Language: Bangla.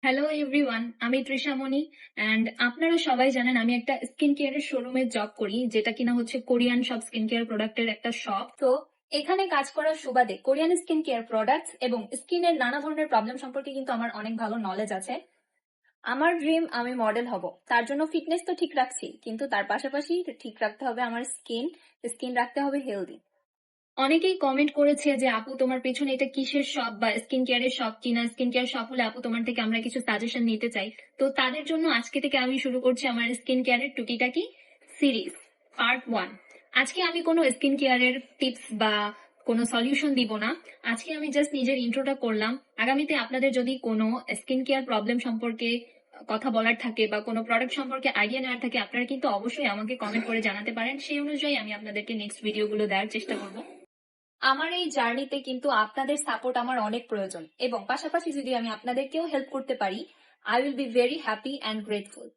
হ্যালো এভরিওয়ান, আমি তৃষামণি। অ্যান্ড আপনারা সবাই জানেন আমি একটা স্কিন কেয়ারের শোরুমে জব করি, যেটা কিনা হচ্ছে কোরিয়ান সব স্কিন কেয়ার প্রোডাক্টের একটা শপ। তো এখানে কাজ করার সুবাদে কোরিয়ান স্কিন কেয়ার প্রোডাক্টস এবং স্কিনের নানা ধরনের প্রবলেম সম্পর্কে কিন্তু আমার অনেক ভালো নলেজ আছে। আমার ড্রিম আমি মডেল হব, তার জন্য ফিটনেস তো ঠিক রাখছি, কিন্তু তার পাশাপাশি ঠিক রাখতে হবে আমার স্কিন। স্কিন রাখতে হবে হেলদি। অনেকেই কমেন্ট করেছে যে আপু তোমার পেছনে এটা কিসের শপ বা স্কিন কেয়ারের শপ কিনা, স্কিন কেয়ার শপ হলে আপু তোমার থেকে আমরা কিছু সাজেশন নিতে চাই। তো তাদের জন্য আজকে থেকে আমি শুরু করছি আমার স্কিন কেয়ারের টুকিটাকি সিরিজ পার্ট 1। আজকে আমি কোনো স্কিন কেয়ারের টিপস বা কোনো সলিউশন দিব না। আজকে আমি জাস্ট নিজের ইন্ট্রোটা করলাম। আগামীতে আপনাদের যদি কোনো স্কিন কেয়ার প্রবলেম সম্পর্কে কথা বলার থাকে বা কোনো প্রোডাক্ট সম্পর্কে আইডিয়া নেওয়ার থাকে, আপনারা কিন্তু অবশ্যই আমাকে কমেন্ট করে জানাতে পারেন। সেই অনুযায়ী আমি আপনাদেরকে নেক্সট ভিডিওগুলো দেওয়ার চেষ্টা করবো। আমার এই জার্নিতে কিন্তু আপনাদের সাপোর্ট আমার অনেক প্রয়োজন, এবং পাশাপাশি যদি আমি আপনাদেরকেও হেল্প করতে পারি, I will be very happy and grateful.